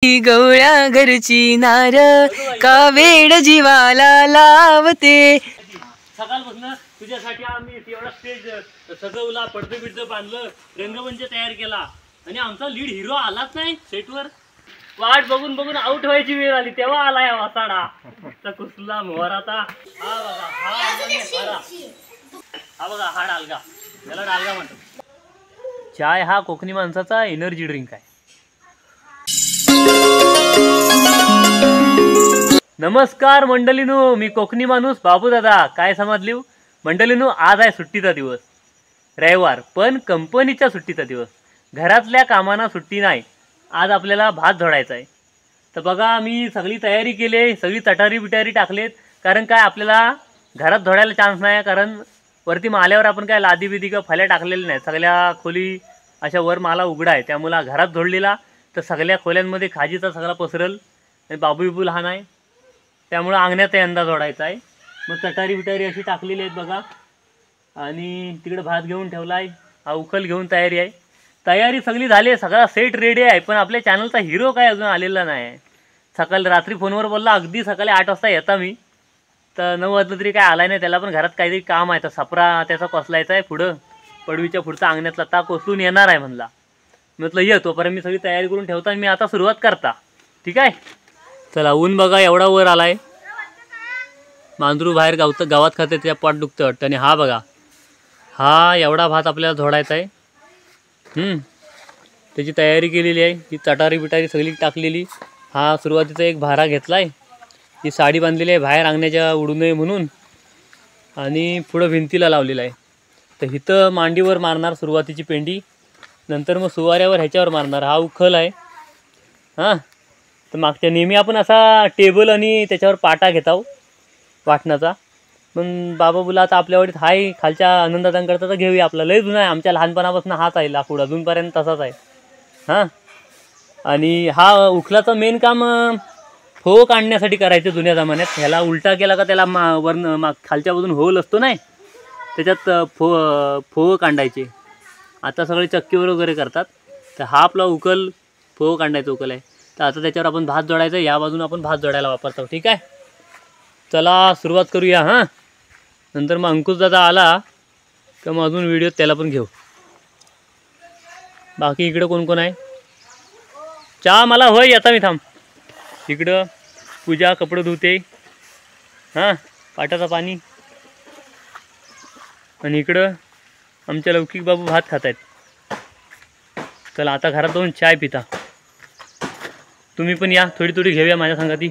गवळ्या घरची नार का वेड जीवाला लावते। सकाळपासून तुझ्यासाठी आम्ही एवढा स्टेज सजवला, पडदे बिडदे बांधलं, रंगमंच तयार केला आणि आमचा लीड हिरो आलाच नाही सेटवर। वाट बघून बघून आउट व्हायची वेळ आली तेव्हा आलाय वासाडा तर कुसला मोहराचा। हा बघा हा बघा हा डालगा, त्याला डालगा म्हणतात। चाय हा कोकणी माणसाचा एनर्जी ड्रिंक आहे। नमस्कार मंडळीनो, मी कोकणी माणूस बाबू दादा। काय समजलीव मंडळीनो, आज आहे सुट्टीचा दिवस, रविवार, पण कंपनीच्या सुट्टीचा दिवस। घरातल्या कामांना सुट्टी नाही। आज आपल्याला भात झोडायचा आहे। तर बघा मी सगळी तयारी केली, सगळी तटारी बिटारी टाकलेत। कारण काय आपल्याला घरात झोडायला चान्स नाही, कारण वरती माल्यावर आपण काय लादी बिदी का फल्या टाकलेल्या नाही। सगळ्या खोली अशा वर माला उघडा आहे, त्यामुळे घरात झोडलेला तर सगळ्या खोल्यांमध्ये खाजीचा सगळा पसरल आणि बाबू बिबू लहान आहे, त्यामुळे अंगण्यात यंदा जोडायचा आहे। मग तटारी बिटारी अशी टाकलेली आहेत बघा, आणि तिकडे भात घेऊन ठेवला आहे, हा उखल घेऊन तयारी आहे। तयारी सगळी झाली आहे, सगळा सेट रेडी आहे, पण आपल्या चॅनलचा हिरो काय अजून आलेला नाही आहे। सकाळी रात्री फोनवर बोलला अगदी सकाळी 8 वाजता येता मी, तर 9 वाजलं तरी काय आलाय नाही। त्याला पण घरात काहीतरी काम आहे, तर सपरा त्याचा कोसलायचा आहे, पुढं पडवीच्या पुढचा अंगण्यातला ता कोसलून येणार आहे म्हणला। म्हटलं ये, तोपर्यंत मी सगळी तयारी करून ठेवता, मी आता सुरुवात करता, ठीक आहे। चला, ऊन बघा एवढा वर आलाय, मांजरू बाहेर गावात खाते, त्या पाठ दुखतं वाटतं। आणि हा बघा, हा एवढा भात आपल्याला झोडायचा आहे। त्याची तयारी केलेली आहे, ही तटारी बिटारी सगळी टाकलेली। हा सुरुवातीचा एक भारा घेतला आहे, ही साडी बांधलेली आहे बाहेर अंगण्याच्या उडू नये म्हणून, आणि पुढं भिंतीला लावलेला आहे। तर इथं मांडीवर मारणार सुरुवातीची पेंडी, नंतर मग सुवाऱ्यावर ह्याच्यावर मारणार। हा उखल आहे हां। तर मागच्या नेहमी आपण असा टेबल आणि त्याच्यावर पाटा घेताव वाटणाचा, पण बाबा बोला आता आपल्यावडीत हाय खालच्या आनंदातांकडचा तर घेऊया, आपला लय जुना आहे, आमच्या लहानपणापासून हाच आहे लाकूड, अजूनपर्यंत तसाच आहे हां। आणि हा उखलाचं मेन काम फो काढण्यासाठी करायचं जुन्या जमान्यात। ह्याला उलटा केला का त्याला खालच्या बाजून होल असतो नाही, त्याच्यात फो काढायचे। आता सगळे चक्कीवर वगैरे करतात, तर हा आपला उकल फो काढायचा उकल आहे। तर आता त्याच्यावर आपण भात जोडायचं, या बाजून आपण भात जोडायला वापरतो, ठीक आहे। चला सुरुवात करूया हां। नंतर मग अंकुश दादा आला तर मग अजून व्हिडिओ त्याला पण घेऊ। बाकी इकडं कोण कोण आहे? चहा मला होय, येता मी, थांब। इकडं पूजा कपडे धुते हां, पाटाचं पाणी, आणि इकडं आमच्या लौकिक बाबू भात खात आहेत। चला आता घरात जाऊन चाय पिता, तुम्ही पण या, थोडी थोडी घेऊया माझ्या संगती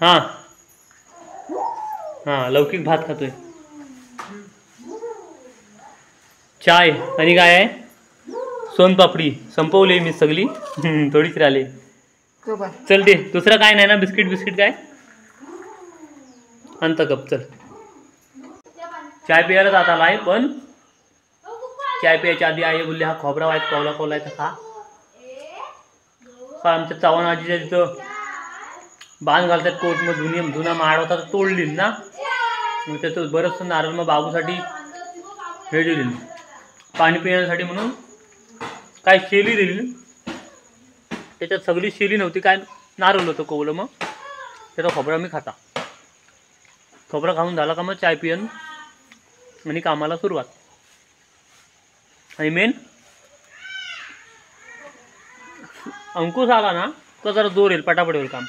हां हां। लौकिक भात खातोय, चाय आणि काय आहे सोनपापडी संपवली मी सगळी, थोडीच राहिली। चल दे, दुसरं काय नाही ना, बिस्किट काय आणता कप, चल। चाय प्यायला जात आला आहे, पण चाय प्यायच्या आधी आई बोलली हा खोबरा व्हायचा कोवलायचा खा। आमच्या चव्हाण आजीच्या तिथं बांध घालतात कोट, मग जुना माड होता तर तोडली ना, मग त्याचं बरंचसं नारळ मग बाबूसाठी हे दिली, पाणी पिण्यासाठी म्हणून काय शेली दिली, त्याच्यात सगळी शेली नव्हती, काय नारळ होतं कोवलं, मग त्याचा खोबरा मी खाता। खोबरा खाऊन झाला का मग चाय पियन आणि कामाला सुरुवात। आणि मेन अंकुश आला ना तर जरा जोर येईल, पटापट होईल काम।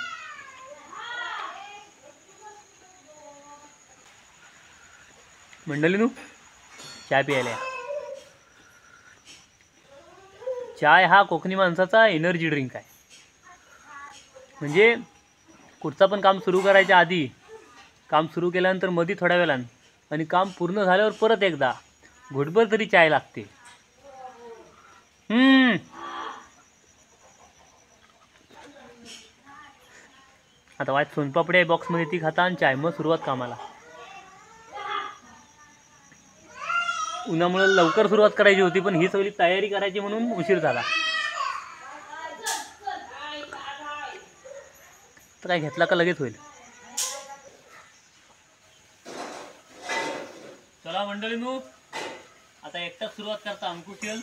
मंडळीनो चाय प्यायला या। चाय हा कोकणी माणसाचा एनर्जी ड्रिंक आहे। म्हणजे कुठचं पण काम सुरू करायच्या आधी, काम सुरू केल्यानंतर मध्ये थोड्या वेळानं, आणि काम पूर्ण झाल्यावर परत एकदा घोटभर तरी चाय लागते। आता वाईट सोनपापडी आहे बॉक्समध्ये, ती खाता आणि चाय, मग सुरुवात कामाला। उन्हामुळे लवकर सुरुवात करायची होती, पण ही सगळी तयारी करायची म्हणून उशीर झाला। तर काय घेतला का लगेच होईल। चला मंडळीनो, आता एकटाच सुरुवात करता अंकुश येईल,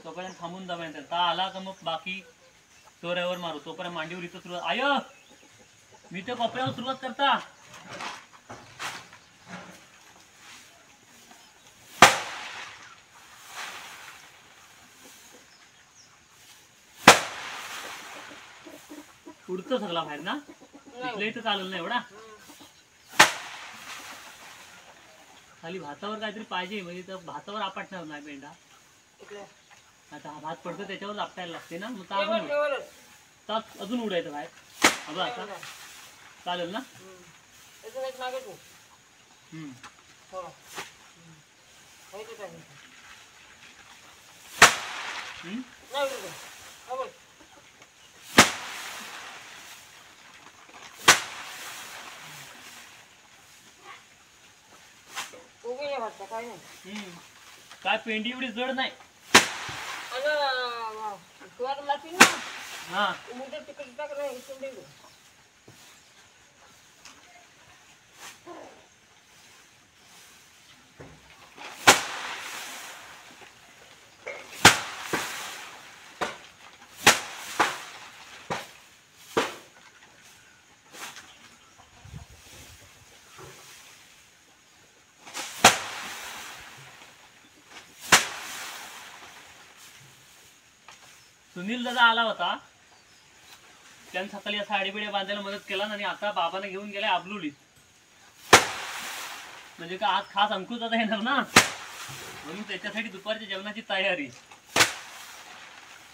तोपर्यंत थांबून जाऊया. ता आला का मग बाकी चोऱ्यावर मारू. तोपर्यंत मांडीवर इथं सुरुवात. आय मी ते कोपऱ्यावर सुरुवात करता. पुढचं सगळा बाहेर ना इथलं इथं चालेल ना एवढा. खाली भातावर काहीतरी पाहिजे म्हणजे तर भातावर आपटणार नाही पेंडा. आता हा भात पडतो त्याच्यावर आपटायला लागते ना. मग अजून उडायचं बाहेर. अगं आता चालेल ना. काय पेंडी एवढी जड नाही. हा सुनील दादा आला होता. त्यानं सकाळी या साडी बिड्या बांधायला मदत केला आणि आता बाबांना घेऊन गेलाय आबलुलीत. म्हणजे का आज खास अंकुश दादा येणार ना म्हणून त्याच्यासाठी दुपारच्या जेवणाची तयारी.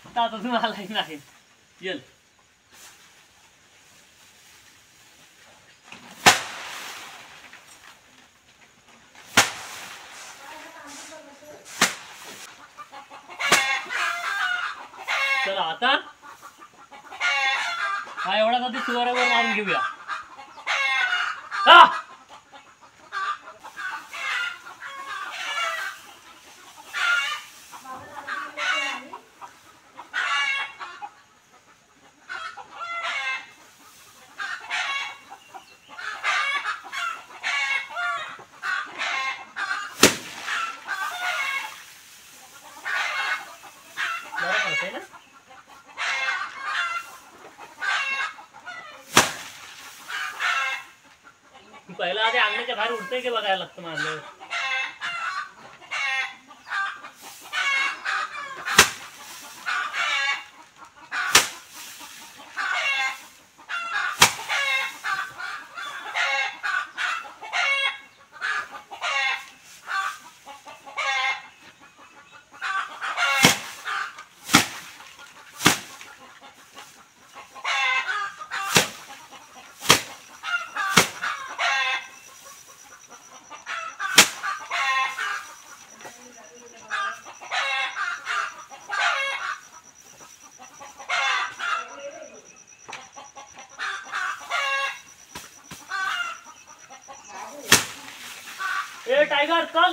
आता अजून आलाही नाही. येल चला आता हा एवढा कधी सुवाऱ्यावर मारून घेऊया. पहिला आधी अंगणाच्या बाहेर उडतंय की बघायला लागतं माझं. ए टायगर चल.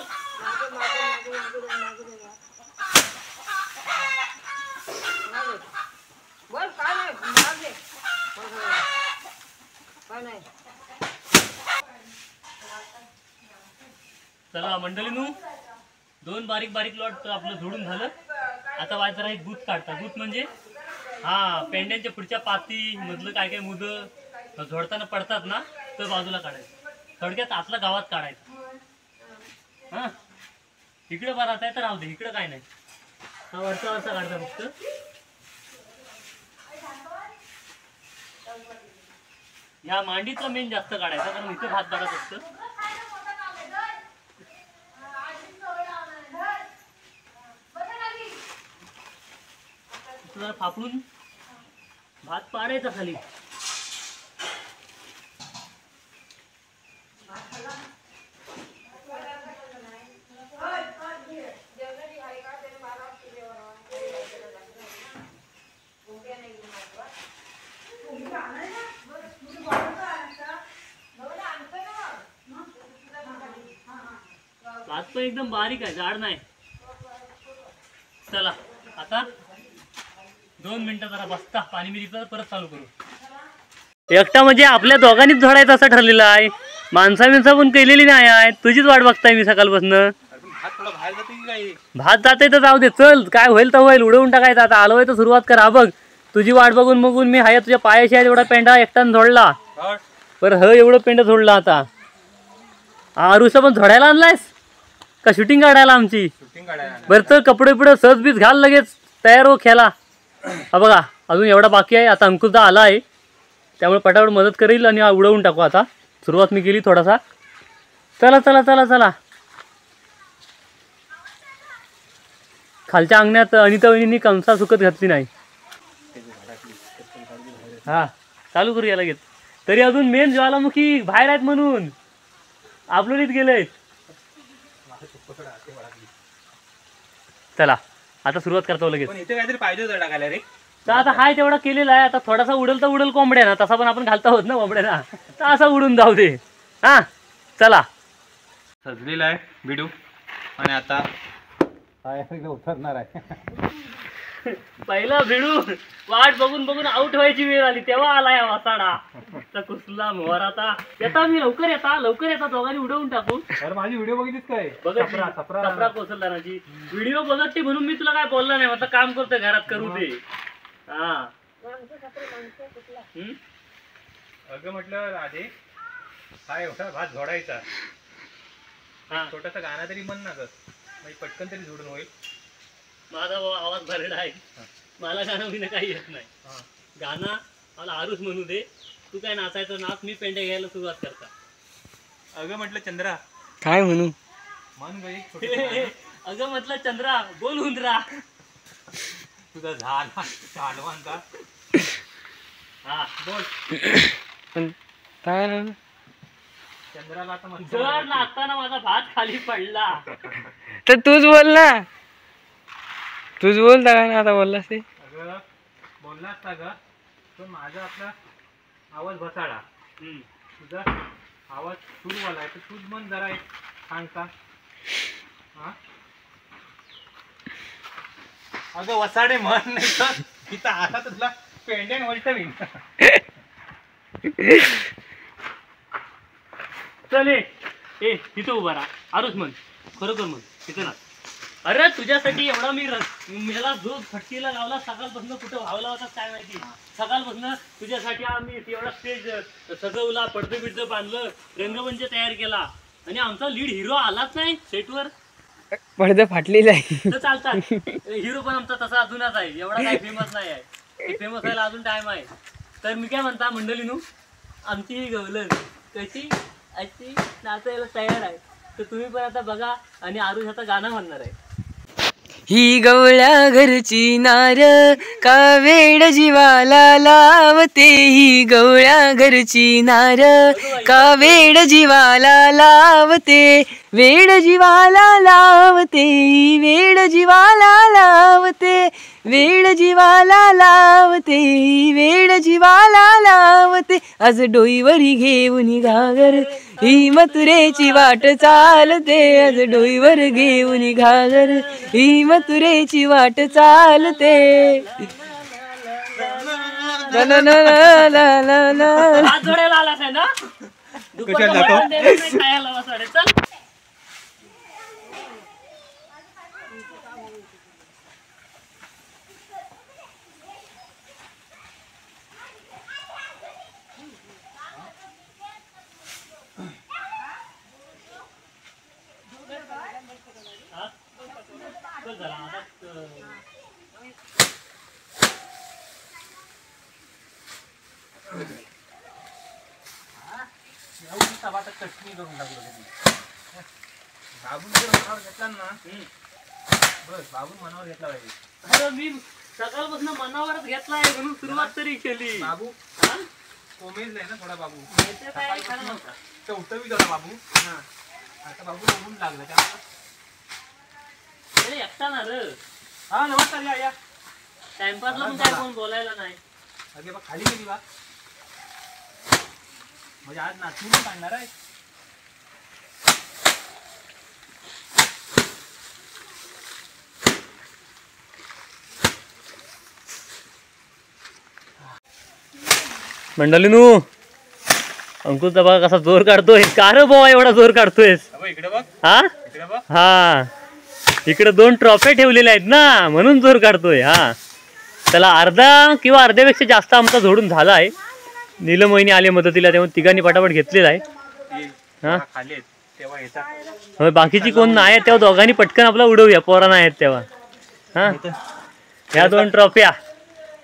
चला मंडळीनू 2 बारीक बारीक लॉट आपलं झोडून झालं. आता व्हायचं राहील गुत काढता. गुत म्हणजे हा पेंड्यांच्या पुढच्या पाती मधलं काय काय मुद झोडताना पडतात ना तर बाजूला काढायचं. थोडक्यात आतला गावात काढायचं. हा इकडे बराच आहे तर राहू दे. इकडे काय नाही. हा वरचा वरचा काढता फक्त. ह्या मांडीचा मेन जास्त काढायचा कारण इथं भात बराच असतं. जरा फापडून भात पाडायचा खाली. भात पण एकदम बारीक आहे, जाड नाही. चला आता 2 मिनिटं जरा बसता. पाणी मी परत चालू करू. एकटा म्हणजे आपल्या दोघांनीच झोडायचं असं ठरलेलं आहे. माणसा पण केलेली नाही आहे. तुझीच वाट बघताय मी सकाळपासून. भात जाते तर जाऊ दे, चल काय होईल तर होईल, उडवून टाकायचं आता. आलोय तर सुरुवात कर. हा बघ, तुझी वाट बघून बघून मी हाय तुझ्या पायाशी आहे एवढा पेंडा एकटान झोडला. बरं एवढं पेंड झोडला आता. आरुषा पण झोडायला आणलायस का शूटिंग काढायला आमची? बरं तर कपडे बिपडे सहज बीज घाल, लगेच तयार हो खेळा. हा बघा अजून एवढा बाकी आहे. आता अंकुशदा आला आहे त्यामुळे पटापट मदत करेल आणि उडवून टाकू. आता सुरुवात मी केली थोडासा. चला चला चला चला. खालच्या अंगणात अनिता वहिनी कंसा सुकत घातली नाही. हा चालू करूया लगेच. तरी अजून मेन ज्वालामुखी बाहेर आहेत म्हणून आपलोलीत गेलंय. चला आता सुरुवात करतो लगेच. इथे काहीतरी पाहिजे होतं टाकायला रे. तर आता हाय तेवढा केलेला आहे. आता थोडासा उडल तर उडल कोंबड्या ना, तसा पण आपण घालता होत ना कोंबड्या, तर असा उडून जाऊ दे. हा चला. सजलेला आहे बिडू आणि आता उतरणार आहे. पहिला भिडू वाट बघून बघून आउट व्हायची वेळ आली तेव्हा आलाय वासाडा. तर कुसला मोहराचा येता. मी लवकर येता दोघांनी उडवून टाकू. अरे माझी व्हिडिओ बघितलीस काय? सफरा कोसलदाराची व्हिडिओ बघते म्हणून मी तुला काय बोलला नाही. म्हटलं काम करतोय घरात करू दे. हा अगं म्हटलं राधे हा एवढा भात झोडायचा, छोटासा गाणं तरी म्हण ना ग, म्हणजे पटकन तरी झोडून होईल. माझा आवाज भरडा आहे, मला गाणं बिना काही येत नाही. गाणं मला आरुष म्हणू दे, तू काय नाचायचं नाच, मी पेंड्या घ्यायला सुरुवात करता. अगं म्हटलं चंद्रा काय म्हणू मन ग एक अगं म्हटलं चंद्रा बोल हुंदरा. तुझा झाला चालवान का? हा बोल. पण काय ना चंद्राला आता जर नाचताना माझा भात खाली पडला तर तूच बोल ना, तूच बोल काय ना आता बोललास ते. अगं बोललास का ग, तो माझा आपला आवाज बसाडा, तुझा आवाज सूरवाला आहे, तर तूच मन जरा एक सांगता. हा अगं वसाडे म्हण नाही तर इथं आता तुला पेंडेन वळटवीन. चल ए तिथं उभा राहा. आरुष म्हण, खरोखर म्हण तिथं ना. अरे तुझ्यासाठी एवढा मला जो फटकीला लावला सकाळपासून, कुठं व्हावला होता काय माहिती. सकाळपासून तुझ्यासाठी आम्ही एवढा स्टेज सजवला, पडदे बिडदं बांधलं, रंगमंच तयार केला आणि आमचा लीड हिरो आलाच नाही सेटवर. पडदे फाटलेले आहे. तर चालतात, हिरो पण आमचा तसा अजूनच आहे, एवढा काही फेमस नाही आहे. फेमस व्हायला अजून टाइम आहे. तर मी काय म्हणता मंडळीनू, आमची ही गवलन कशी अशी नाचायला तयार आहे. तर तुम्ही पण आता बघा आणि आरुष आता गाणं म्हणणार आहे. ही गवळ्या घरची नार का वेड जीवाला लावते, ही गवळ्या घरची नार का वेड जीवाला लावते, वेड जीवाला लावते, वेड जीवाला लावते, वेड जीवाला लावते, वेड जीवाला लावते. आज डोईवरी घेऊन घागर ही मथुरेची वाट चालते, आज डोईवर घेऊन घागर ही मथुरेची वाट चालते. ला ला ला ला ला ला ला. हात जोडायला आलास आहे ना, दुपारचं मटण देणार नाही खायला वासाडे. चल चटणी करून टाकलं बाबून जर मनावर घेतला ना, बस बाबून मनावर घेतला पाहिजे. अरे मी सकाळपासून मनावरच घेतलाय म्हणून सुरुवात तरी केली. बाबू कोमेज नाही ना थोडा, बाबू काय खरं नव्हतं. चौथवी झाला बाबू. आता बाबू बघून लागलं त्यामुळे एकटा ना रे. हा नमस्कार या या. टाइमपासला पण काय कोण बोलायला नाही. अगे बा खाली गेली बा, म्हणजे आज नाचून सांगणार आहे. मंडळीनू अंकुशचा बघा कसा जोर काढतोय. का रे बाबा एवढा जोर काढतोयस? इकडे बघ, हा इकडे हा इकडे 2 ट्रॉफी ठेवलेल्या आहेत ना, म्हणून जोर काढतोय. हा त्याला अर्धा किंवा अर्ध्यापेक्षा जास्त आमचा जोडून झाला आहे. नीलम वहिनी आले मदतीला, तेव्हा तिघांनी पटापट घेतलेला आहे. हा होय, बाकीची कोण नाही आहेत तेव्हा दोघांनी पटकन आपला उडवूया, पोरा नाही आहेत तेव्हा. हा ह्या 2 ट्रॉफ्या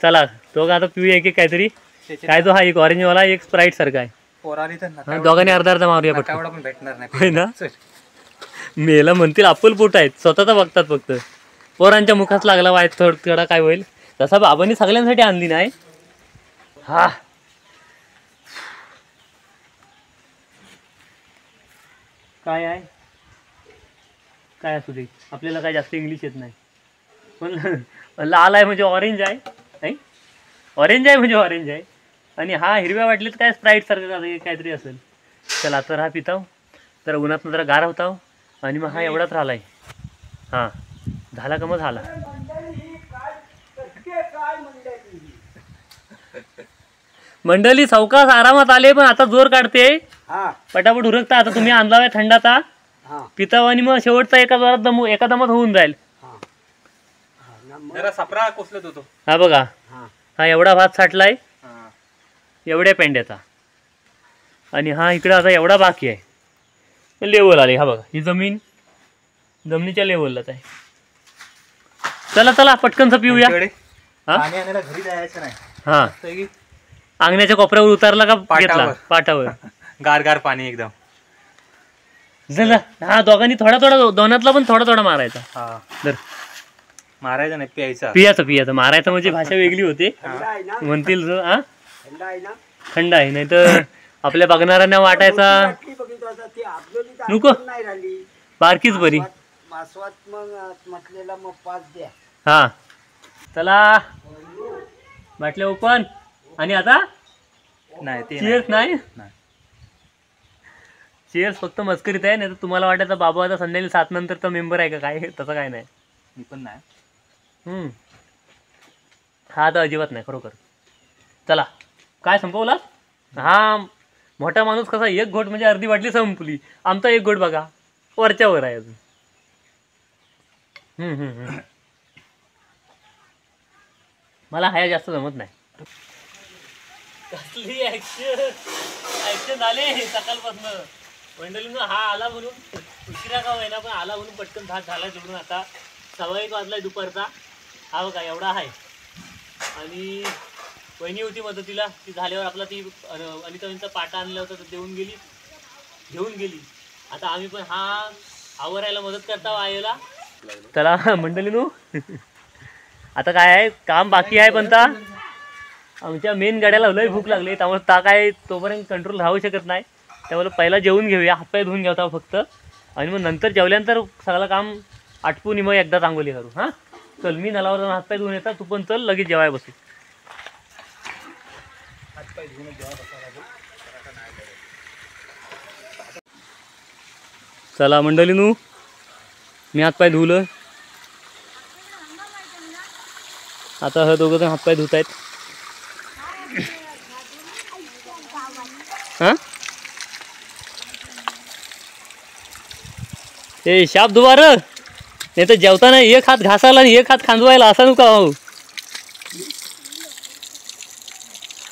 चला दोघं आता पिऊया एक काहीतरी. काय तो हा एक ऑरेंज वाला, एक स्प्राईट सारखा आहे. दोघांनी अर्धा अर्धा मारूया पटकन. भेटणार होय ना, मेला म्हणतील अप्पल पोट आहेत, स्वतःचा बघतात फक्त. पोरांच्या मुखात लागला वाईट थोडा काय होईल. तसा बाबांनी सगळ्यांसाठी आणली नाही. हा काय आहे काय असू दे, आपल्याला काय जास्त इंग्लिश येत नाही. पण लाल आहे म्हणजे ऑरेंज आहे, नाही ऑरेंज आहे म्हणजे ऑरेंज आहे. आणि हा हिरव्या वाटलीत काय स्प्राईट सारखं काहीतरी असेल. चला तर हा पिताव, तर उन्हात जरा गार होताव. आणि मग हा एवढाच राहिलाय. हा झाला का मग झाला. मंडळी सावकाश आरामात आले, पण आता जोर काढते पटापट उरकता. आता तुम्ही आणलाय थंडाचा पिताव आणि मग शेवटचा एका जोरात एका दमात होऊन जाईल. जरा सापरा कोसलत होतो. हा बघा, हा एवढा भात साठलाय एवढ्या पेंड्याचा. आणि हा इकडे आता एवढा बाकी आहे. लेवल आले. हा बघा, ही जमिनीच्या लेवललाच आहे. चला चला पटकनच पिऊया. घरी जायचं नाही. हा अंगण्याच्या कोपऱ्यावर उतारला का घेतला पाटावर. गार गार पाणी एकदम. चला हा दोघांनी थोडा थोडा, दोनातला पण थोडा थोडा मारायचा. हा तर मारायचं नाही, प्यायचा. पियाचं मारायचं म्हणजे भाषा वेगळी होते म्हणतील. हा थंड आहे, नाही तर आपल्या बघणाऱ्यांना वाटायचा नको बारकीच बरी. हा चला बाटल्या ओपन. आणि आता नाही ते चिअर्स नाही, चिअर्स फक्त मस्करीत आहे. नाही तर तुम्हाला वाटायचं बाबा आता संध्याकाळी 7 नंतरचा मेंबर आहे का काय, तसं काय नाही. मी पण नाही. हा तर अजिबात नाही खरोखर. चला काय संपवला. हा मोठा माणूस कसा एक घोट म्हणजे अर्धी बाटली संपली. आमचा एक घोट बघा वरच्यावर आहे अजून. मला हाया जास्त जमत नाही. कसली ऍक्शन झाले सकाळपासून. मंडळीनं हा आला म्हणून उशिरा का होईना पण आला म्हणून पटकन भात झाला जोडून. आता 1:15 वाजला दुपारचा. हा बघा एवढा आहे. आणि वहिनी होती मदतीला, ती झाल्यावर आपला ती अनिताईंचा पाटा आणला होता तर घेऊन गेली. आता आम्ही पण हा आवरायला मदत करता आयोला. चला मंडळीनो आता काय आहे काम बाकी आहे. पण आमच्या मेन गाड्याला लय भूक लागली, त्यामुळे काय तोपर्यंत कंट्रोल राहू शकत नाही. त्यामुळे पहिला जेवून घेऊया, हातपाय धुवून घ्यावता फक्त. आणि मग नंतर जेवल्यानंतर सगळं काम आटपून मग एकदा चांगली करू. हां चल मी नलावर जाऊन हातपाय धुवून येतात, तू पण चल लगेच जेवाय बसू. चला मंडळीनू मी हातपाय धुवलं. आता हे दोघं जण हातपाय धुत आहेत. हां ए शाप दुबार, नाही तर जेवताना एक हात घासायला आणि एक हात खांदवायला असा नको हो.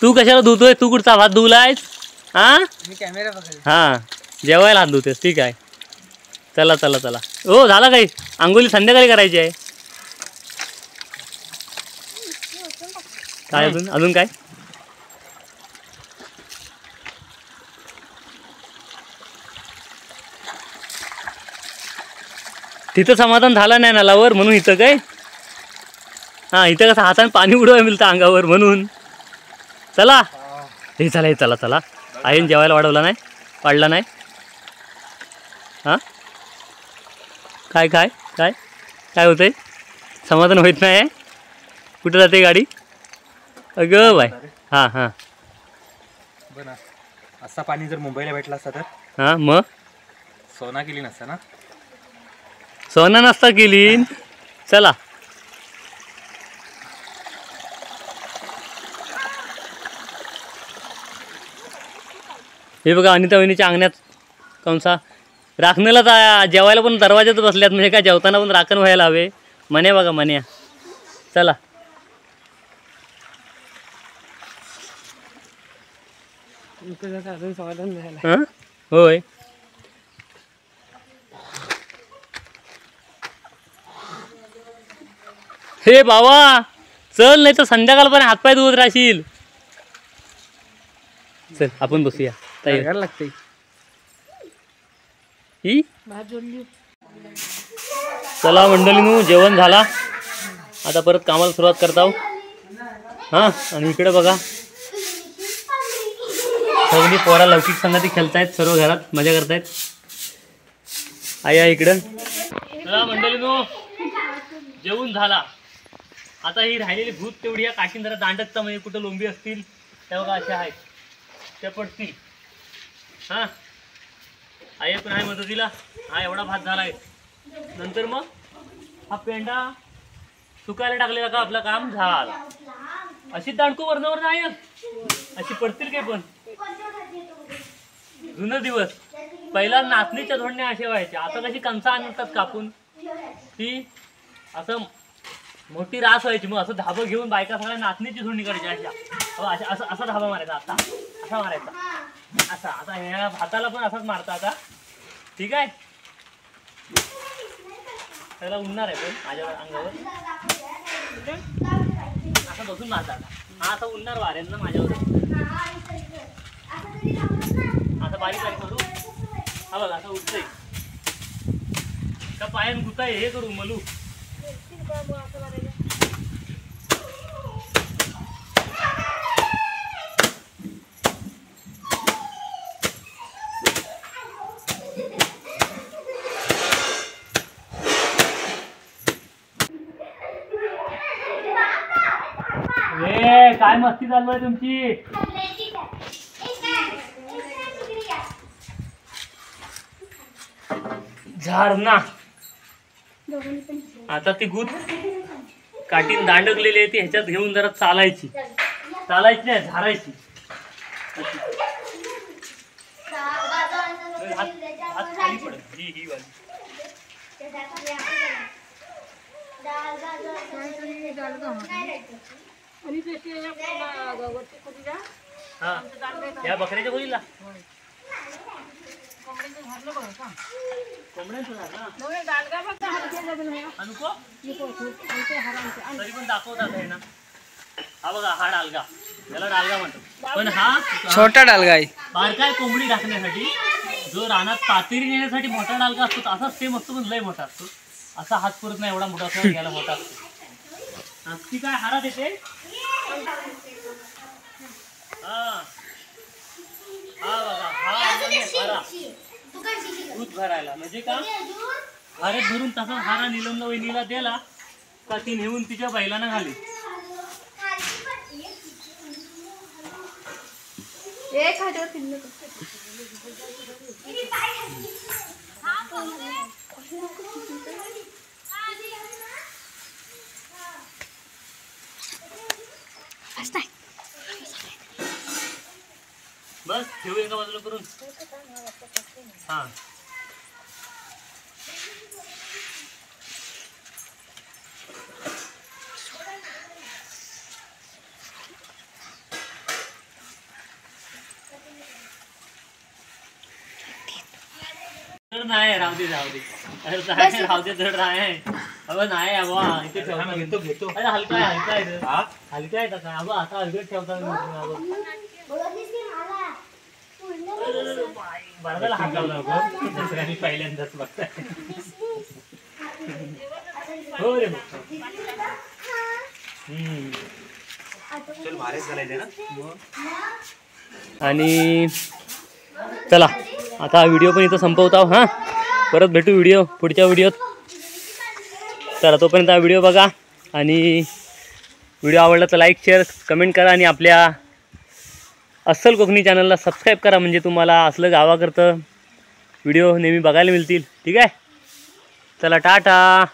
तू कशाला धुतोय, तू कुठचा हात धुवलायस. हा हा जेवायला हात धुतेस, ठीक आहे. चला चला चला हो झाला काही अंघोळी संध्याकाळी करायची आहे. काय अजून काय तिथं समाधान झालं नाही नलावर म्हणून इथं काय. हां इथं कसं हाताने पाणी उडवाय मिळतं अंगावर म्हणून. चला हे चला चला चला आईन जेवायला वाढला नाही. हां काय काय काय काय होतंय, समाधान होत नाही आहे. कुठं जाते गाडी. अगं बाय. हां हां बरं असा पाणी जर मुंबईला भेटला असता तर. हां मग सोना केली नसता ना. सोना नसता केली. चला हे बघा अनिता वहिनीच्या अंगण्यात कंसा राखणला जेवायला पण दरवाज्यात बसल्यात, म्हणजे काय जेवताना पण राखण व्हायला हवे. म्हणे बघा म्हण्या. चला अजून समाधान झालं. हां होय. हे बाबा चल, नाही तर संध्याकाळपर्यंत हातपाय धुवत राहशील. चल आपण बसूया. करायला लागते. ही चला मंडळींनो, जेवण झाला, आता परत कामाला सुरुवात करता. हां आणि इकडे बघा सगळी पोरा लौकिक संगती खेळतायत, सर्व घरात मजा करतायत. आई इकडं. चला मंडळींनो, जेवण झाला. आता ही राहिलेली भूत तेवढी या काठीन जरा दांडकता, म्हणजे कुठं लोंबी असतील त्या बघा अशा आहेत, त्या पडतील. हां आई पण आहे मदतीला. हा एवढा भात झालाय. नंतर मग हा पेंडा सुकायला टाकलेला का आपलं काम झालं. अशी दांडकू वरणावर नाही अशी पडतील काय. पण जुनं दिवस पहिला नाचणीच्या धोडण्या असे व्हायचे. आता कशी कणसा आणतात कापून, ती असं मोठी रास व्हायची. मग असं धाबं घेऊन बायका सगळ्या नाचणीची धोडणी करायची. अशा असा असा धाबा मारायचा. आता असा मारायचा असा. आता ह्या भाताला पण असाच मारता आता. ठीक आहे. त्याला उडणार आहे पण माझ्या अंगावर असं बसून मारतात. हा असं उडणार वाऱ्यांना माझ्यावर. असं बारीक बारीक करू. हा बघा असं उठतंय का पायान गुताय. हे करू मलू. काय मस्ती चालू आहे तुमची. झाड ना. आता ती गुत काठीन दांडकलेली आहे ती ह्याच्यात घेऊन जरा चालायची. चालायची नाही, झाडायची. हात खाली पडेल. ही वाली या बकऱ्याच्या खोलीला तरी पण दाखवतात आहे ना. हा बघा हा डालगा, याला डालगा म्हणतात. पण हा छोटा डालगा आहे. बारकाय कोंबडी टाकण्यासाठी. जो रानात पातेरी नेण्यासाठी मोठा डालगा असतो असाच सेम असतो, पण लय मोठा असतो. असा हात पुरत नाही एवढा मोठा असतो, याला मोठा असतो. ती काय हारात येते. हा बघा हा हारा दूध भरायला. म्हणजे का हारेत भरून तसा हारा निलमला वहिनीला दिला का ती नेऊन तिच्या बैलांना घाली. बस ठेवू एका बाजूला करून. हा नाही राहू दे राहू दे. अरे नाही राहू दे. जड नाही अगं नाही अबा इथे ठेवता. घेतो घेतो. अरे हलका आहे हलका आहे. हलका आहे का अबा आता हलकं ठेवता. बरं हात लावला मी पहिल्यांदाच बघताय. हो रे आणि चला आता हा व्हिडिओ पण इथं संपवतो. हां परत भेटू व्हिडिओ पुढच्या व्हिडिओत. चला तोपर्यंत हा व्हिडिओ बघा आणि व्हिडिओ आवडला तर लाईक शेअर कमेंट करा आणि आपल्या अस्सल कोकणी चॅनलला सबस्क्राईब करा, म्हणजे तुम्हाला असलं गावाकरतं व्हिडिओ नेहमी बघायला मिळतील. ठीक आहे. चला टाटा.